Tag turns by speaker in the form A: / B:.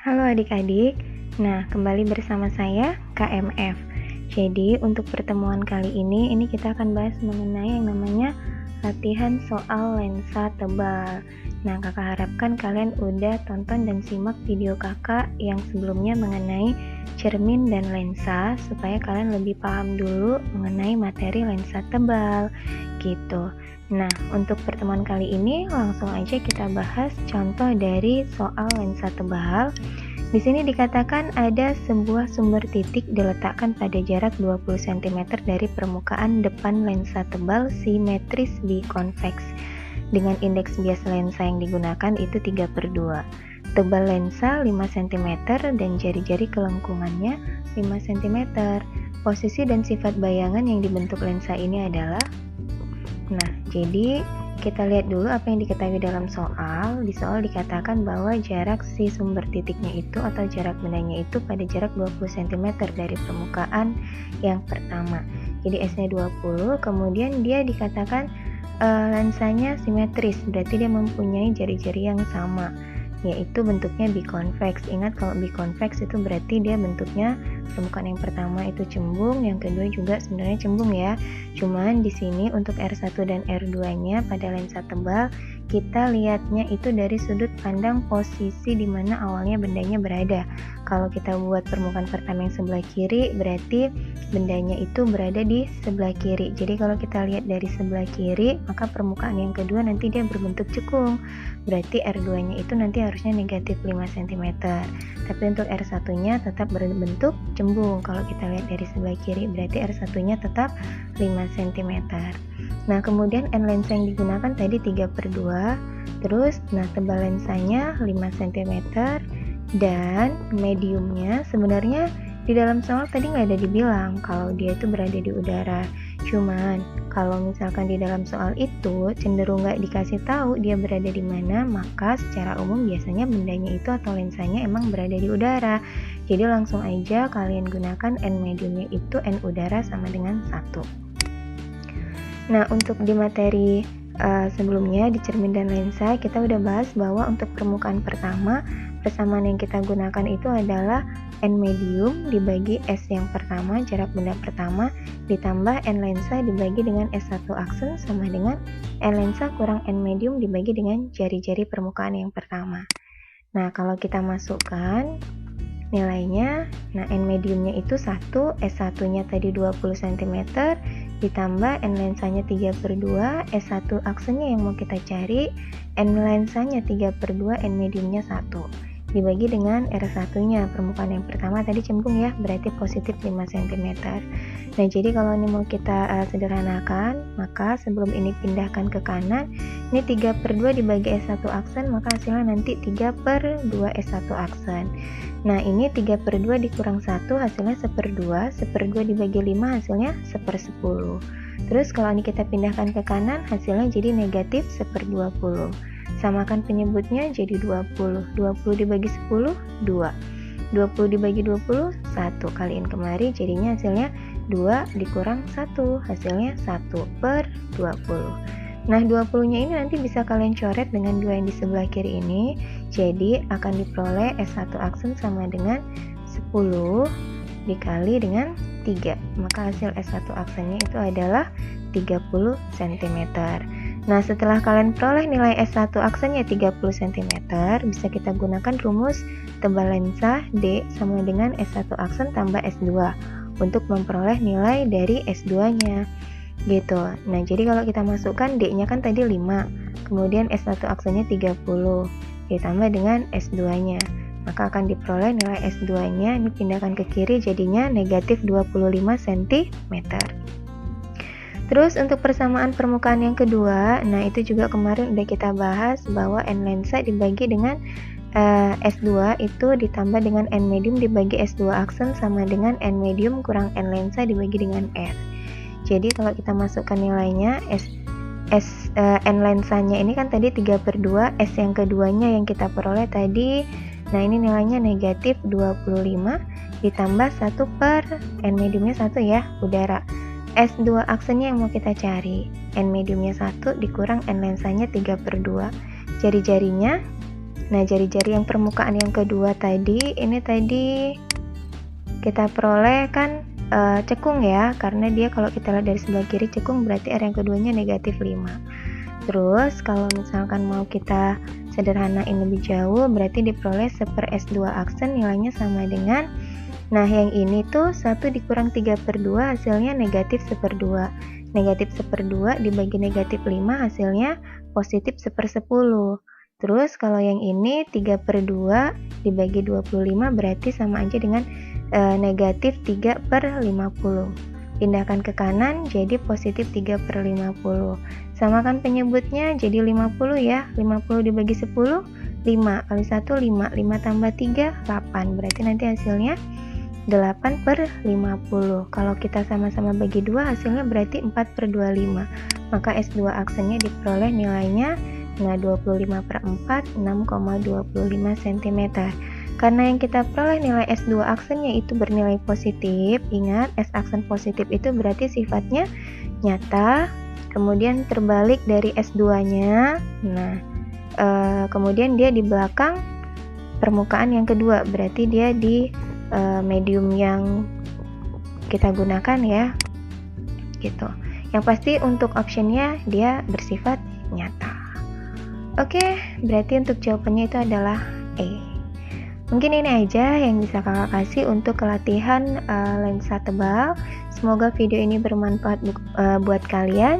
A: Halo adik-adik, nah kembali bersama saya KMF. Jadi untuk pertemuan kali ini kita akan bahas mengenai yang namanya latihan soal lensa tebal. Nah kakak harapkan kalian udah tonton dan simak video kakak yang sebelumnya mengenai cermin dan lensa, supaya kalian lebih paham dulu mengenai materi lensa tebal gitu. Nah untuk pertemuan kali ini langsung aja kita bahas contoh dari soal lensa tebal. Di sini dikatakan ada sebuah sumber titik diletakkan pada jarak 20 cm dari permukaan depan lensa tebal simetris bikonveks dengan indeks bias lensa yang digunakan itu 3/2. Tebal lensa 5 cm dan jari-jari kelengkungannya 5 cm. Posisi dan sifat bayangan yang dibentuk lensa ini adalah, nah jadi kita lihat dulu apa yang diketahui dalam soal. Di soal dikatakan bahwa jarak si sumber titiknya itu atau jarak bendanya itu pada jarak 20 cm dari permukaan yang pertama. Jadi S-nya 20, kemudian dia dikatakan lensanya simetris, berarti dia mempunyai jari-jari yang sama, yaitu bentuknya bikonveks. Ingat kalau bikonveks itu berarti dia bentuknya permukaan yang pertama itu cembung, yang kedua juga sebenarnya cembung ya. Cuman di sini untuk R1 dan R2-nya pada lensa tebal kita lihatnya itu dari sudut pandang posisi di mana awalnya bendanya berada. Kalau kita buat permukaan pertama yang sebelah kiri, berarti bendanya itu berada di sebelah kiri. Jadi kalau kita lihat dari sebelah kiri, maka permukaan yang kedua nanti dia berbentuk cekung. Berarti R2-nya itu nanti harusnya negatif 5 cm. Tapi untuk R1-nya tetap berbentuk cembung. Kalau kita lihat dari sebelah kiri, berarti R1-nya tetap 5 cm. Nah, kemudian N lensa yang digunakan tadi 3/2. Terus, nah tebal lensanya 5 cm dan mediumnya sebenarnya di dalam soal tadi nggak ada dibilang kalau dia itu berada di udara. Cuman kalau misalkan di dalam soal itu cenderung nggak dikasih tahu dia berada di mana, maka secara umum biasanya bendanya itu atau lensanya emang berada di udara. Jadi langsung aja kalian gunakan N mediumnya itu N udara sama dengan 1. Nah untuk di materi sebelumnya di cermin dan lensa kita udah bahas bahwa untuk permukaan pertama persamaan yang kita gunakan itu adalah N medium dibagi S yang pertama, jarak benda pertama, ditambah N lensa dibagi dengan S1 aksen sama dengan N lensa kurang N medium dibagi dengan jari-jari permukaan yang pertama. Nah kalau kita masukkan nilainya, nah N mediumnya itu 1, S1 nya tadi 20 cm, ditambah N lensanya 3/2, S1 aksennya yang mau kita cari, N lensanya 3/2, N mediumnya 1 dibagi dengan R1 nya permukaan yang pertama tadi cembung ya, berarti positif 5 cm. Nah jadi kalau ini mau kita sederhanakan, maka sebelum ini pindahkan ke kanan, ini 3/2 dibagi S1 aksen, maka hasilnya nanti 3/2 S1 aksen. Nah ini 3/2 dikurang 1 hasilnya 1/2, 1/2 dibagi 5 hasilnya 1/10. Terus kalau ini kita pindahkan ke kanan, hasilnya jadi negatif 1/20. Samakan penyebutnya jadi 20. 20 dibagi 10, 2. 20 dibagi 20, 1. Kaliin kemari jadinya hasilnya 2 dikurang 1, hasilnya 1/20. Nah 20-nya ini nanti bisa kalian coret dengan 2 yang di sebelah kiri ini. Jadi akan diperoleh S1 aksen sama dengan 10 dikali dengan 3. Maka hasil S1 aksennya itu adalah 30 cm. Nah setelah kalian peroleh nilai S1 aksennya 30 cm, bisa kita gunakan rumus tebal lensa D sama dengan S1 aksen tambah S2 untuk memperoleh nilai dari S2 nya gitu. Nah jadi kalau kita masukkan D nya kan tadi 5, kemudian S1 aksennya 30 ditambah dengan S2 nya, maka akan diperoleh nilai S2 nya, ini pindahkan ke kiri jadinya negatif 25 cm. Terus untuk persamaan permukaan yang kedua, nah itu juga kemarin udah kita bahas bahwa N lensa dibagi dengan S2 itu ditambah dengan N medium dibagi S2 aksen sama dengan N medium kurang N lensa dibagi dengan R. Jadi kalau kita masukkan nilainya N lensanya ini kan tadi 3/2, S yang keduanya yang kita peroleh tadi, nah ini nilainya negatif 25 ditambah 1/N mediumnya 1 ya, udara. S2 aksennya yang mau kita cari, N mediumnya 1 dikurang N lensanya 3/2. Jari-jarinya Nah, jari-jari yang permukaan yang kedua tadi, ini tadi kita peroleh kan cekung ya, karena dia kalau kita lihat dari sebelah kiri cekung berarti R yang keduanya negatif 5. Terus kalau misalkan mau kita sederhanain lebih jauh, berarti diperoleh 1/S2 aksen nilainya sama dengan, nah yang ini tuh 1 dikurang 3/2 hasilnya negatif 1/2. Negatif 1/2 dibagi negatif 5 hasilnya positif 1/10. Terus kalau yang ini 3/2 dibagi 25 berarti sama aja dengan negatif 3/50. Pindahkan ke kanan jadi positif 3/50. Samakan penyebutnya jadi 50 ya. 50 dibagi 10, 5. Kali 1, 5. 5 tambah 3, 8. Berarti nanti hasilnya 8/50. Kalau kita sama-sama bagi 2 hasilnya berarti 4/25. Maka S2 aksennya diperoleh nilainya 25/4, 6,25 cm. Karena yang kita peroleh nilai S2 aksennya itu bernilai positif, ingat S aksen positif itu berarti sifatnya nyata, kemudian terbalik dari S2-nya. Nah, kemudian dia di belakang permukaan yang kedua, berarti dia di medium yang kita gunakan ya, gitu. Yang pasti untuk optionnya dia bersifat nyata. Oke, berarti untuk jawabannya itu adalah E. Mungkin ini aja yang bisa kakak kasih untuk latihan lensa tebal. Semoga video ini bermanfaat buat kalian.